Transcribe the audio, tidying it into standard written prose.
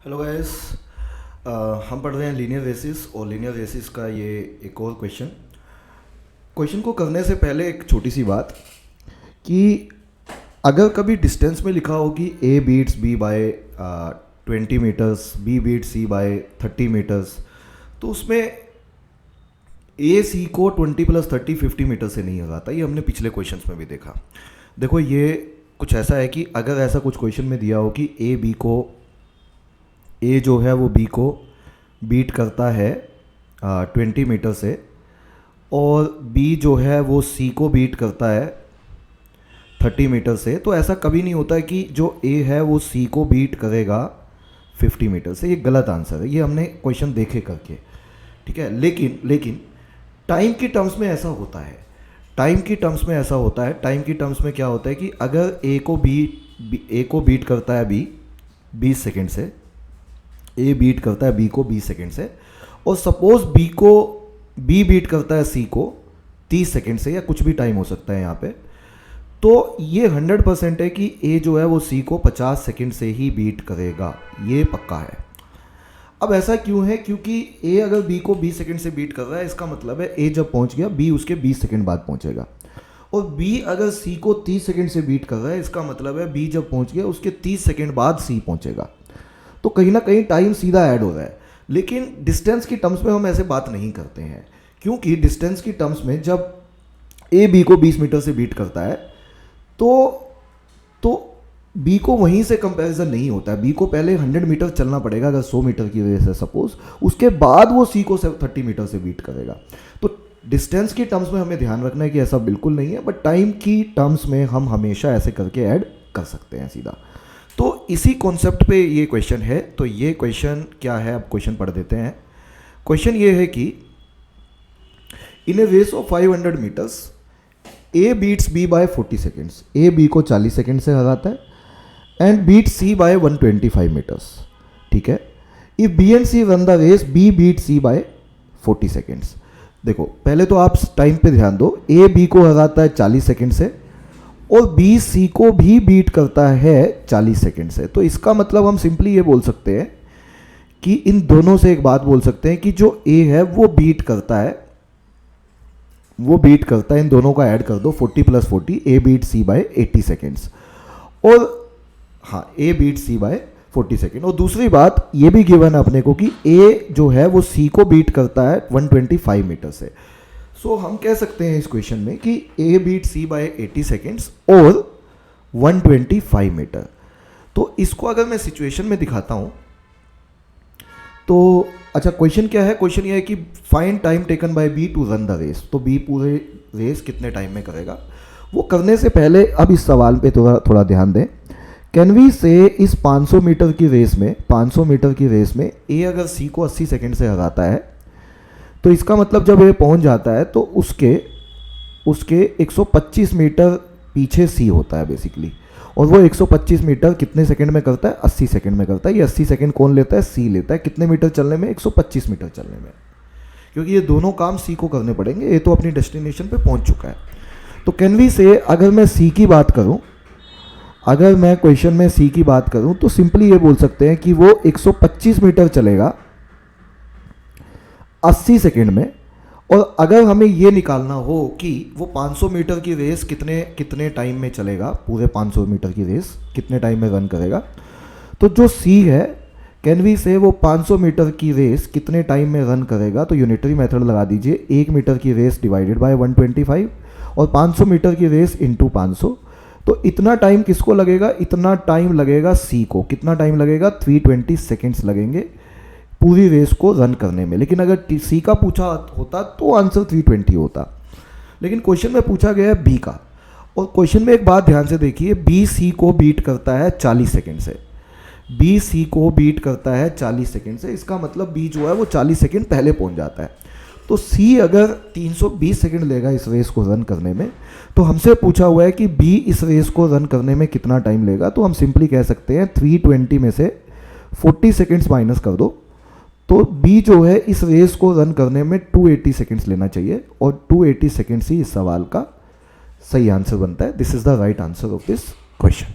Hello guys. हम पढ़ रहे हैं लीनियर रेसिस और लीनियर रेसिस का ये एक और क्वेश्चन। क्वेश्चन को करने से पहले एक छोटी सी बात कि अगर कभी डिस्टेंस में लिखा हो कि A beats B by 20 metres, B beat C by 30 metres, तो उसमें ए सी को 20 + 30 50 मीटर से नहीं हराता। ये हमने पिछले क्वेश्चंस में भी देखा। देखो, ये कुछ ऐसा है कि अगर ऐसा कुछ क्वेश्चन में दिया हो कि ए जो है वो बी को बीट करता है 20 मीटर से, और बी जो है वो सी को बीट करता है 30 मीटर से, तो ऐसा कभी नहीं होता है कि जो ए है वो सी को बीट करेगा 50 मीटर से। ये गलत आंसर है, ये हमने क्वेश्चन देखे करके, ठीक है। लेकिन टाइम की टर्म्स में ऐसा होता है। टाइम की टर्म्स में ऐसा होता है। टाइम की टर्म्स में क्या होता है कि अगर ए को बीट करता है बी 20 सेकेंड से, ए बीट करता है बी को 20 सेकेंड से, और सपोज बी बीट करता है सी को 30 सेकेंड से, या कुछ भी टाइम हो सकता है यहाँ पे, तो ये 100% है कि ए जो है वो सी को 50 सेकेंड से ही बीट करेगा, ये पक्का है। अब ऐसा क्यों है? क्योंकि ए अगर बी को 20 सेकेंड से बीट कर रहा है, इसका मतलब है ए जब पहुंच गया बी उसके 20 सेकेंड बाद पहुंचेगा। और बी अगर सी को 30 सेकेंड से बीट कर रहा है, इसका मतलब है बी जब पहुंच गया उसके 30 सेकेंड बाद सी पहुंचेगा। तो कहीं ना कहीं टाइम सीधा ऐड हो रहा है। लेकिन डिस्टेंस की टर्म्स में हम ऐसे बात नहीं करते हैं, क्योंकि डिस्टेंस की टर्म्स में जब ए बी को 20 मीटर से बीट करता है तो बी को वहीं से कंपैरिजन नहीं होता है। बी को पहले 100 मीटर चलना पड़ेगा, अगर 100 मीटर की रेस है सपोज, उसके बाद वो सी को 30 मीटर से बीट करेगा। तो डिस्टेंस की टर्म्स में हमें ध्यान रखना है कि ऐसा बिल्कुल नहीं है, बट टाइम की टर्म्स में हम हमेशा ऐसे करके ऐड कर सकते हैं सीधा। तो इसी कॉन्सेप्ट पे ये क्वेश्चन है। तो ये क्वेश्चन क्या है, अब क्वेश्चन पढ़ देते हैं। क्वेश्चन ये है कि in a race of 500 metres A beats B by 40 seconds. A B को 40 सेकेंड से हराता है and beat C by 125 metres, ठीक है। If B and C run the race, B beat C by 40 seconds. देखो, पहले तो आप टाइम पे ध्यान दो। ए बी को हराता है 40 सेकेंड से, और बी सी को भी बीट करता है 40 सेकेंड से। तो इसका मतलब हम सिंपली ये बोल सकते हैं कि इन दोनों से एक बात बोल सकते हैं कि जो ए है वो बीट करता है, इन दोनों का ऐड कर दो, 40 + 40, ए बीट सी बाय 80 सेकेंड्स। और हाँ, ए बीट सी बाय 40 सेकेंड। और दूसरी बात ये भी गिवन है अपने को कि ए जो है वो सी को बीट करता है 125 मीटर से। सो हम कह सकते हैं इस क्वेश्चन में कि ए बीट सी बाय 80 सेकेंड्स और 125 मीटर। तो इसको अगर मैं सिचुएशन में दिखाता हूं तो अच्छा, क्वेश्चन क्या है? क्वेश्चन ये है कि find time taken by B to run the race. तो बी पूरे रेस कितने टाइम में करेगा? वो करने से पहले अब इस सवाल पे थोड़ा ध्यान दें। कैन वी से इस 500 मीटर की रेस में ए अगर सी को 80 सेकेंड से हराता है, तो इसका मतलब जब ये पहुंच जाता है तो उसके 125 मीटर पीछे सी होता है बेसिकली। और वो 125 मीटर कितने सेकंड में करता है? 80 सेकंड में करता है। ये 80 सेकंड कौन लेता है? सी लेता है। कितने मीटर चलने में? 125 मीटर चलने में, क्योंकि ये दोनों काम सी को करने पड़ेंगे। ये तो अपनी डेस्टिनेशन पे पहुंच चुका है। तो कैन वी से, अगर मैं सी की बात करूं, अगर मैं क्वेश्चन में सी की बात करूं तो सिंपली ये बोल सकते हैं कि वो 125 मीटर चलेगा 80 सेकेंड में। और अगर हमें ये निकालना हो कि वो 500 मीटर की रेस कितने टाइम में चलेगा, पूरे 500 मीटर की रेस कितने टाइम में रन करेगा, तो जो सी है, कैन वी से वो 500 मीटर की रेस कितने टाइम में रन करेगा, तो यूनिटरी मेथड लगा दीजिए। 1 मीटर की रेस डिवाइडेड बाय 125 और 500 मीटर की रेस इंटू 500। तो इतना टाइम किसको लगेगा? इतना टाइम लगेगा सी को। कितना टाइम लगेगा? 320 सेकेंड्स लगेंगे पूरी रेस को रन करने में। लेकिन अगर सी का पूछा होता तो आंसर 320 होता। लेकिन क्वेश्चन में पूछा गया है बी का, और क्वेश्चन में एक बात ध्यान से देखिए, बी सी को बीट करता है 40 सेकेंड से। बी सी को बीट करता है 40 सेकेंड से, इसका मतलब बी जो है वो 40 सेकेंड पहले पहुंच जाता है। तो सी अगर 320 सेकेंड लेगा इस रेस को रन करने में, तो हमसे पूछा हुआ है कि बी इस रेस को रन करने में कितना टाइम लेगा। तो हम सिंपली कह सकते हैं 320 में से 40 सेकेंड्स माइनस कर दो, तो बी जो है इस रेस को रन करने में 280 सेकेंड्स लेना चाहिए, और 280 सेकेंड्स ही इस सवाल का सही आंसर बनता है। This is the right answer of this question.